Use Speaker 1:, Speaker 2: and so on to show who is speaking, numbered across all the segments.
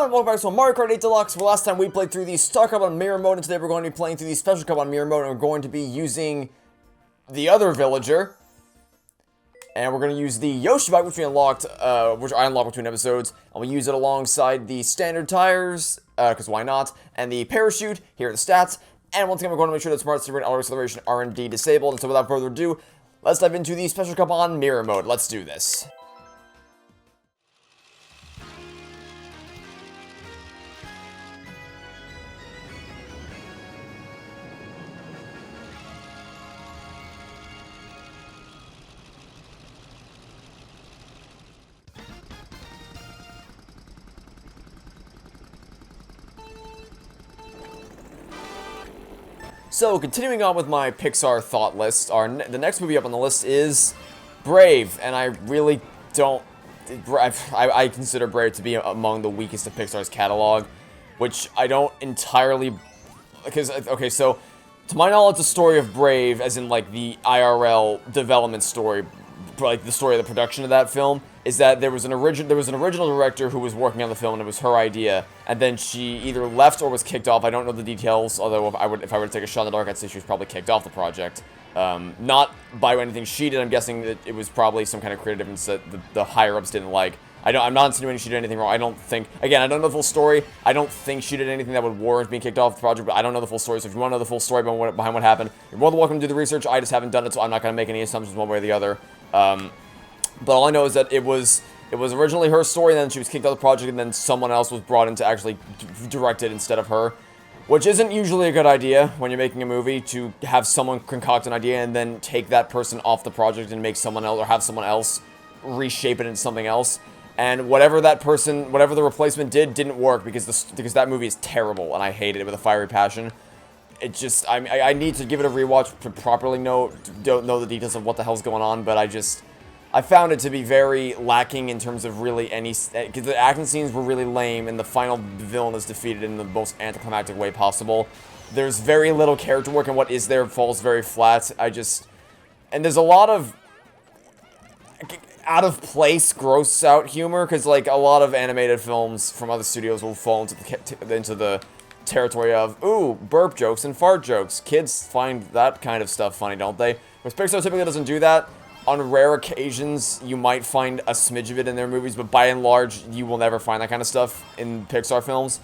Speaker 1: everyone, welcome back to Mario Kart 8 Deluxe. Well, last time we played through the Star Cup on Mirror Mode, and today we're going to be playing through the Special Cup on Mirror Mode, and we're going to be using the other villager. And we're going to use the Yoshi bike, which I unlocked between episodes, and we use it alongside the standard tires, because why not, and the parachute. Here are the stats, and once again, we're going to make sure that Smart Sprint Auto Acceleration are indeed disabled, and so without further ado, let's dive into the Special Cup on Mirror Mode. Let's do this. So, continuing on with my Pixar thought list, the next movie up on the list is Brave, and I really don't... I consider Brave to be among the weakest of Pixar's catalog, which I don't entirely... Because, okay, so, to my knowledge, the story of Brave, as in, like, the IRL development story, like, the story of the production of that film, is that there was an original director who was working on the film, and it was her idea, and then she either left or was kicked off. I don't know the details, although if I were to take a shot in the dark, I'd say she was probably kicked off the project. Not by anything she did. I'm guessing that it was probably some kind of creative difference that the higher-ups didn't like. I'm not insinuating she did anything wrong. I don't think... Again, I don't know the full story. I don't think she did anything that would warrant being kicked off the project, but I don't know the full story, so if you want to know the full story behind what happened, you're more than welcome to do the research. I just haven't done it, so I'm not going to make any assumptions one way or the other. But all I know is that it was originally her story, and then she was kicked out of the project, and then someone else was brought in to actually direct it instead of her. Which isn't usually a good idea when you're making a movie, to have someone concoct an idea and then take that person off the project and make someone else, or have someone else reshape it into something else. And whatever the replacement didn't work, because that movie is terrible, and I hated it with a fiery passion. It just, I need to give it a rewatch to properly don't know the details of what the hell's going on, but I found it to be very lacking in terms of really because the action scenes were really lame, and the final villain is defeated in the most anticlimactic way possible. There's very little character work, and what is there falls very flat. And there's a lot of out-of-place, gross-out humor, because, like, a lot of animated films from other studios will fall into the territory of, ooh, burp jokes and fart jokes. Kids find that kind of stuff funny, don't they? Whereas Pixar typically doesn't do that. On rare occasions, you might find a smidge of it in their movies, but by and large, you will never find that kind of stuff in Pixar films.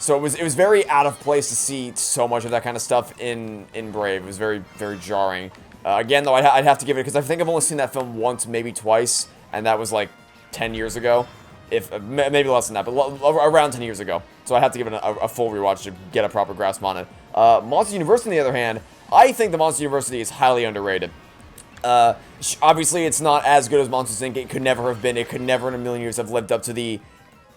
Speaker 1: So it was very out of place to see so much of that kind of stuff in Brave. It was very, very jarring. Again, though, I'd have to give it, because I think I've only seen that film once, maybe twice, and that was like 10 years ago. Maybe less than that, but around 10 years ago. So I have to give it a full rewatch to get a proper grasp on it. Monster University, on the other hand, I think the Monster University is highly underrated. Obviously, it's not as good as Monsters, Inc. It could never have been. It could never in a million years have lived up to the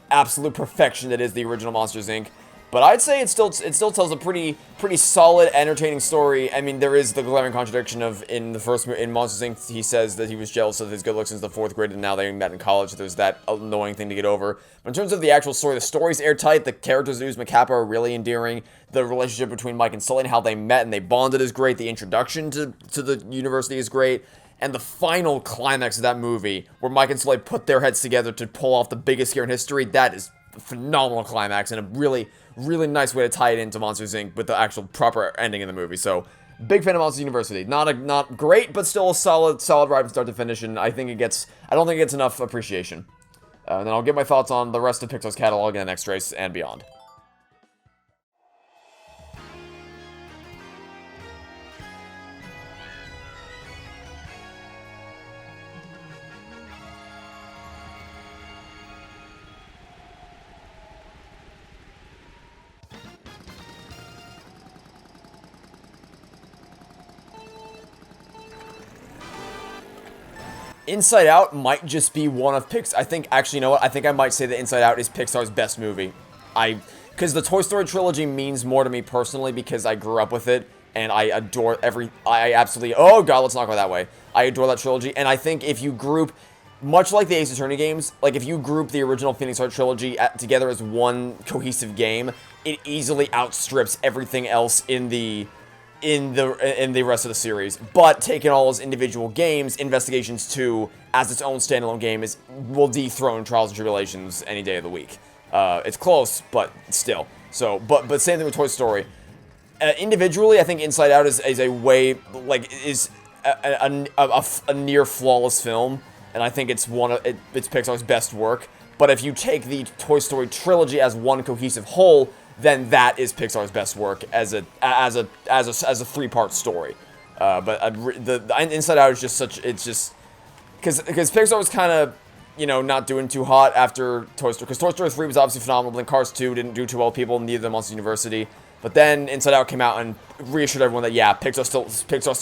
Speaker 1: absolute perfection that is the original Monsters, Inc. But I'd say it still tells a pretty solid, entertaining story. I mean, there is the glaring contradiction of in Monsters, Inc. he says that he was jealous of his good looks since the 4th grade, and now they met in college. So there's that annoying thing to get over. But in terms of the actual story, the story's airtight. The characters of Uzma Kappa are really endearing. The relationship between Mike and Sully and how they met and they bonded is great. The introduction to the university is great. And the final climax of that movie, where Mike and Sully put their heads together to pull off the biggest scare in history, that is a phenomenal climax and a really, really nice way to tie it into Monsters, Inc. with the actual proper ending in the movie. So, big fan of Monsters University. Not great, but still a solid ride from start to finish, and I don't think it gets enough appreciation. And then I'll get my thoughts on the rest of Pixar's catalog in the next race and beyond. Inside Out might just be one of I think, actually, you know what? I think I might say that Inside Out is Pixar's best movie. Because the Toy Story trilogy means more to me personally because I grew up with it, and I adore oh god, let's not go that way. I adore that trilogy, and I think if you group, much like the Ace Attorney games, like if you group the original Phoenix Wright trilogy together as one cohesive game, it easily outstrips everything else in the rest of the series. But taking all as individual games, Investigations 2 as its own standalone game will dethrone Trials and Tribulations any day of the week. It's close, but still. So, but same thing with Toy Story. Individually, I think Inside Out is a way, like, is a near flawless film, and I think it's it's Pixar's best work. But if you take the Toy Story trilogy as one cohesive whole, then that is Pixar's best work as a 3-part story. But the Inside Out is just because Pixar was kind of, not doing too hot after Toy Story, because Toy Story 3 was obviously phenomenal, but then Cars 2 didn't do too well, people needed them on University. But then Inside Out came out and reassured everyone that, yeah, Pixar still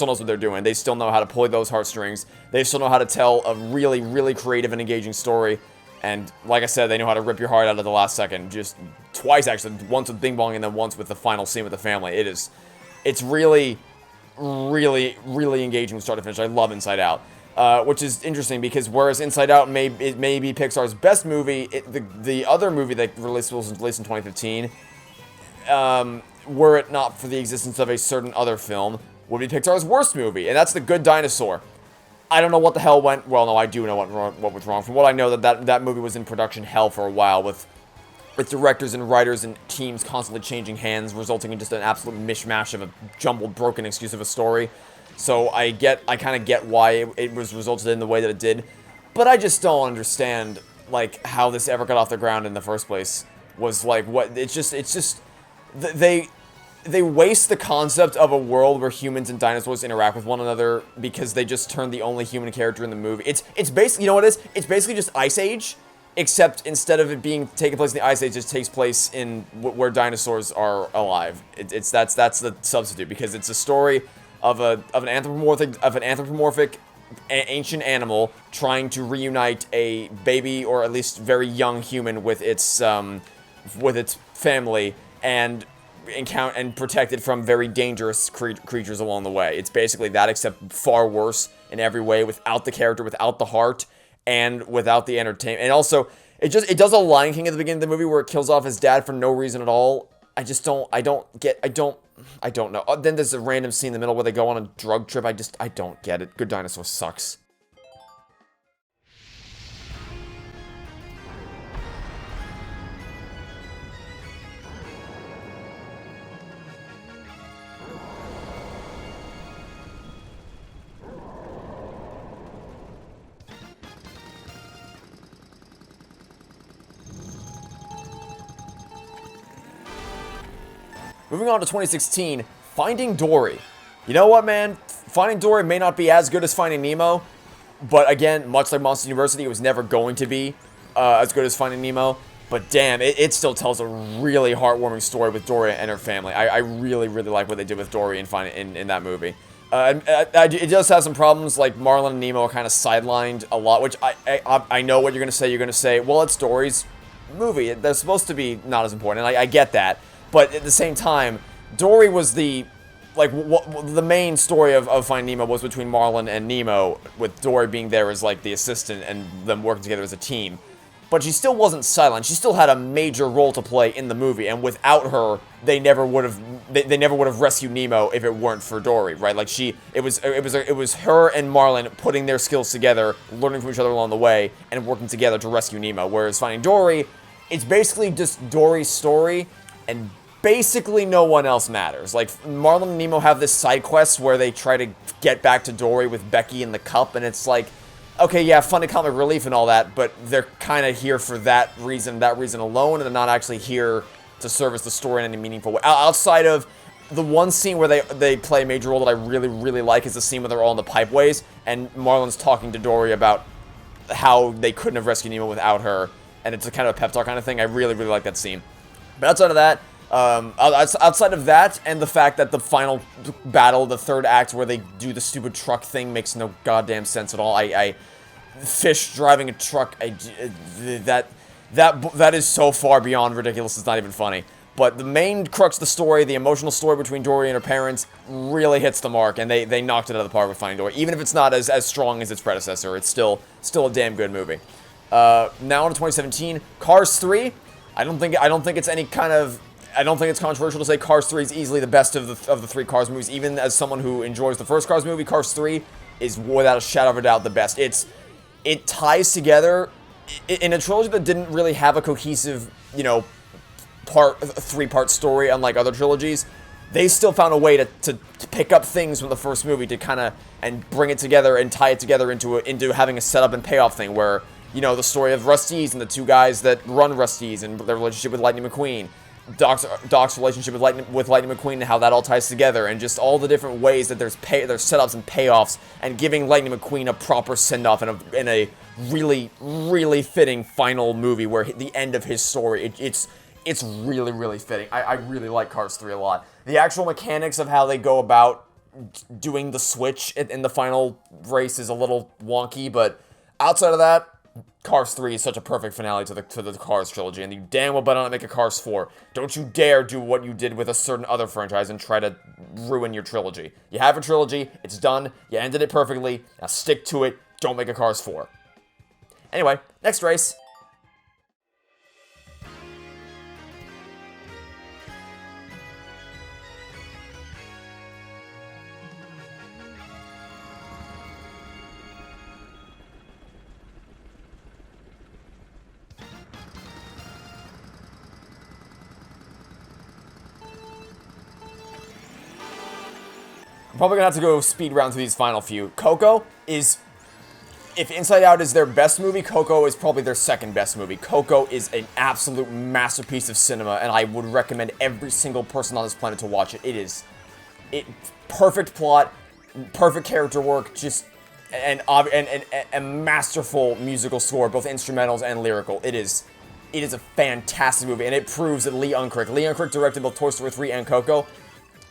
Speaker 1: knows what they're doing. They still know how to pull those heartstrings. They still know how to tell a really, really creative and engaging story. And like I said, they know how to rip your heart out at the last second. Just twice, actually. Once with Bing Bong and then once with the final scene with the family. It's really, really, really engaging from start to finish. I love Inside Out. Which is interesting because whereas Inside Out may be Pixar's best movie, the other movie that was released in 2015, were it not for the existence of a certain other film, would be Pixar's worst movie, and that's The Good Dinosaur. I don't know what the hell went. Well, no, I do know what was wrong. From what I know, that movie was in production hell for a while, with directors and writers and teams constantly changing hands, resulting in just an absolute mishmash of a jumbled, broken excuse of a story. So I kind of get why it was resulted in the way that it did, but I just don't understand, like, how this ever got off the ground in the first place. Was like, what, it's just, they waste the concept of a world where humans and dinosaurs interact with one another because they just turned the only human character in the movie. It's basically, you know what it is? It's basically just Ice Age, except instead of it taking place in the Ice Age, it takes place in where dinosaurs are alive. That's the substitute, because it's a story of an anthropomorphic ancient animal trying to reunite a baby, or at least very young human, with its family, and protect it from very dangerous creatures along the way. It's basically that, except far worse in every way, without the character, without the heart, and without the entertainment. And also, it does a Lion King at the beginning of the movie where it kills off his dad for no reason at all. I don't know. Then there's a random scene in the middle where they go on a drug trip. I don't get it. Good Dinosaur sucks. Moving on to 2016, Finding Dory. You know what, man? Finding Dory may not be as good as Finding Nemo, but again, much like Monsters University, it was never going to be as good as Finding Nemo. But damn, it still tells a really heartwarming story with Dory and her family. I really, really like what they did with Dory in that movie. It does have some problems, like Marlin and Nemo are kind of sidelined a lot, which I know what you're going to say. You're going to say, well, it's Dory's movie. They're supposed to be not as important, and I get that. But at the same time, Dory was the main story of Finding Nemo was between Marlin and Nemo, with Dory being there as, like, the assistant and them working together as a team. But she still wasn't silent. She still had a major role to play in the movie, and without her, they never would have rescued Nemo if it weren't for Dory, right? Like, it was her and Marlin putting their skills together, learning from each other along the way, and working together to rescue Nemo. Whereas Finding Dory, it's basically just Dory's story, and basically no one else matters. Like, Marlin and Nemo have this side quest where they try to get back to Dory with Becky in the cup, and it's like, okay, yeah, fun and comic relief and all that, but they're kind of here for that reason alone, and they're not actually here to service the story in any meaningful way. Outside of the one scene where they play a major role that I really, really like is the scene where they're all in the pipeways, and Marlin's talking to Dory about how they couldn't have rescued Nemo without her, and it's a kind of a pep talk kind of thing. I really, really like that scene. But outside of that, outside of that, and the fact that the final battle, the third act, where they do the stupid truck thing, makes no goddamn sense at all. Fish driving a truck, that is so far beyond ridiculous, it's not even funny. But the main crux of the story, the emotional story between Dory and her parents, really hits the mark, and they knocked it out of the park with Finding Dory. Even if it's not as strong as its predecessor, it's still a damn good movie. Now on to 2017, Cars 3. I don't think it's controversial to say Cars 3 is easily the best of the three Cars movies. Even as someone who enjoys the first Cars movie, Cars 3 is without a shadow of a doubt the best. It ties together in a trilogy that didn't really have a cohesive, you know, three-part story, unlike other trilogies, they still found a way to pick up things from the first movie to kind of, and bring it together and tie it together into having a setup and payoff thing where, you know, the story of Rust-eze and the two guys that run Rust-eze and their relationship with Lightning McQueen, Doc's relationship with Lightning McQueen and how that all ties together, and just all the different ways that there's setups and payoffs, and giving Lightning McQueen a proper send-off in a really, really fitting final movie where the end of his story, it's really, really fitting. I really like Cars 3 a lot. The actual mechanics of how they go about doing the switch in the final race is a little wonky, but outside of that, Cars 3 is such a perfect finale to the Cars trilogy, and you damn well better not make a Cars 4. Don't you dare do what you did with a certain other franchise and try to ruin your trilogy. You have a trilogy, it's done, you ended it perfectly, now stick to it, don't make a Cars 4. Anyway, next race. Probably gonna have to go speed round through these final few. Coco is, if Inside Out is their best movie, Coco is probably their second best movie. Coco is an absolute masterpiece of cinema, and I would recommend every single person on this planet to watch it. Perfect plot, perfect character work, just and a masterful musical score, both instrumentals and lyrical. It is a fantastic movie, and it proves that Lee Unkrich directed both Toy Story 3 and Coco.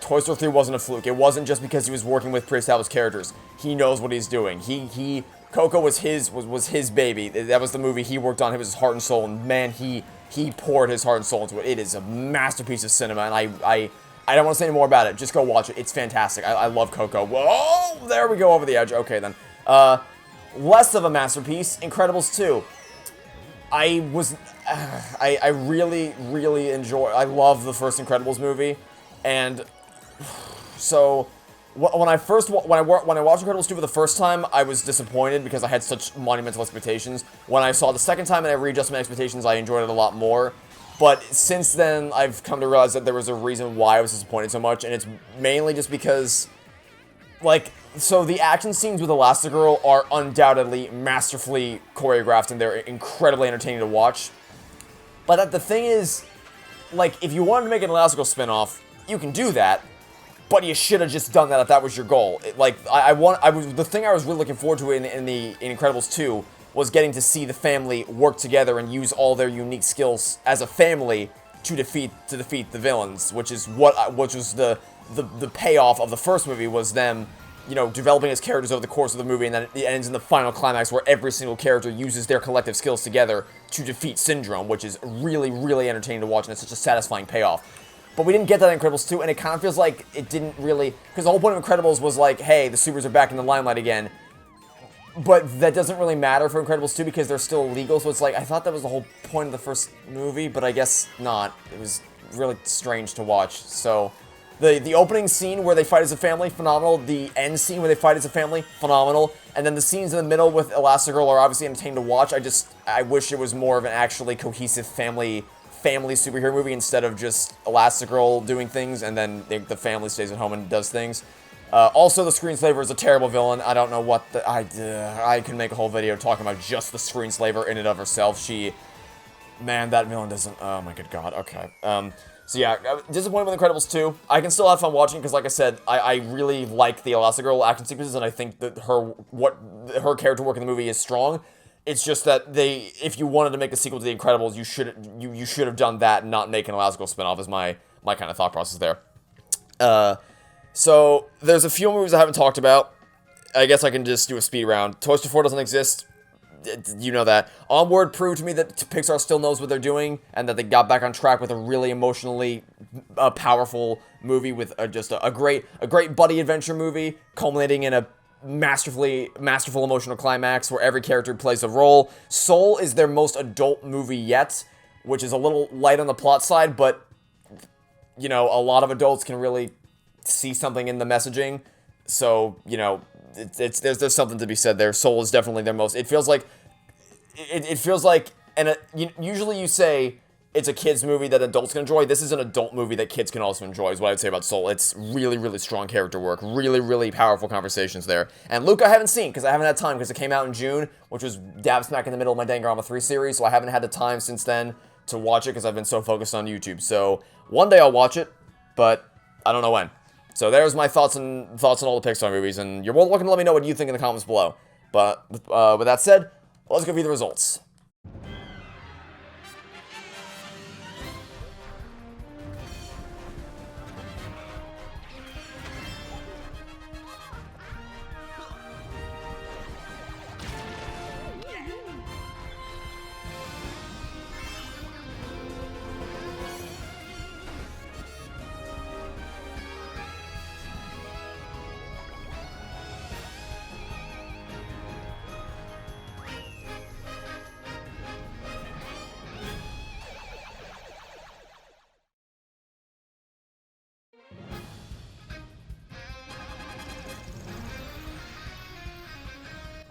Speaker 1: Toy Story 3 wasn't a fluke. It wasn't just because he was working with pre-established characters. He knows what he's doing. Coco was his baby. That was the movie he worked on. It was his heart and soul, and man, he poured his heart and soul into it. It is a masterpiece of cinema, and I don't want to say any more about it. Just go watch it. It's fantastic. I love Coco. Whoa, there we go over the edge. Okay, then. Less of a masterpiece, Incredibles 2. I really, really I love the first Incredibles movie, and so when I watched Incredibles 2 for the first time, I was disappointed because I had such monumental expectations. When I saw it the second time and I readjusted my expectations, I enjoyed it a lot more. But since then, I've come to realize that there was a reason why I was disappointed so much, and it's mainly just because, like, so the action scenes with Elastigirl are undoubtedly masterfully choreographed, and they're incredibly entertaining to watch. But the thing is, like, if you wanted to make an Elastigirl spin-off, you can do that, but you should have just done that if that was your goal. The thing I was really looking forward to in Incredibles 2 was getting to see the family work together and use all their unique skills as a family to defeat the villains, which was the payoff of the first movie, was them, you know, developing as characters over the course of the movie, and then it ends in the final climax where every single character uses their collective skills together to defeat Syndrome, which is really, really entertaining to watch, and it's such a satisfying payoff. But we didn't get that in Incredibles 2, and it kind of feels like it didn't really, because the whole point of Incredibles was like, hey, the supers are back in the limelight again. But that doesn't really matter for Incredibles 2 because they're still illegal, so it's like, I thought that was the whole point of the first movie, but I guess not. It was really strange to watch. So, the opening scene where they fight as a family, phenomenal. The end scene where they fight as a family, phenomenal. And then the scenes in the middle with Elastigirl are obviously entertaining to watch. I wish it was more of an actually cohesive family superhero movie instead of just Elastigirl doing things and then the family stays at home and does things. Also, the Screenslaver is a terrible villain. I don't know what I can make a whole video talking about just the Screenslaver in and of herself. Man, that villain doesn't, oh my good god, okay. So yeah, disappointed with Incredibles 2. I can still have fun watching because, like I said, I really like the Elastigirl action sequences, and I think that her character work in the movie is strong. It's just that if you wanted to make a sequel to The Incredibles, you should have done that and not make an Elastigirl spinoff, is my kind of thought process there. So, there's a few movies I haven't talked about. I guess I can just do a speed round. Toy Story 4 doesn't exist. You know that. Onward proved to me that Pixar still knows what they're doing, and that they got back on track with a really emotionally powerful movie with just a great buddy adventure movie, culminating in a masterful emotional climax where every character plays a role. Soul is their most adult movie yet, which is a little light on the plot side, but, you know, a lot of adults can really see something in the messaging, so, you know, there's something to be said there. Soul is definitely their most, it feels like it feels like, and usually you say it's a kid's movie that adults can enjoy. This is an adult movie that kids can also enjoy, is what I'd say about Soul. It's really, really strong character work, really, really powerful conversations there. And Luke I haven't seen, because I haven't had time, because it came out in June, which was dab smack in the middle of my Danganronpa 3 series, so I haven't had the time since then to watch it, because I've been so focused on YouTube. So, one day I'll watch it, but I don't know when. So there's my thoughts on all the Pixar movies, and you're welcome to let me know what you think in the comments below. But, with that said, let's go view the results.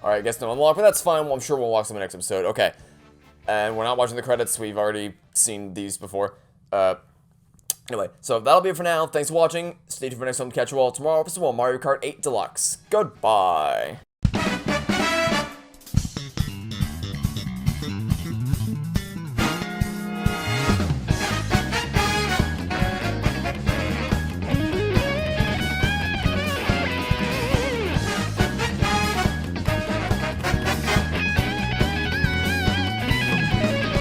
Speaker 1: Alright, guess no unlock, but that's fine. Well, I'm sure we'll watch them in the next episode. Okay. And we're not watching the credits. We've already seen these before. Anyway, so that'll be it for now. Thanks for watching. Stay tuned for next time to catch you all tomorrow for some more Mario Kart 8 Deluxe. Goodbye.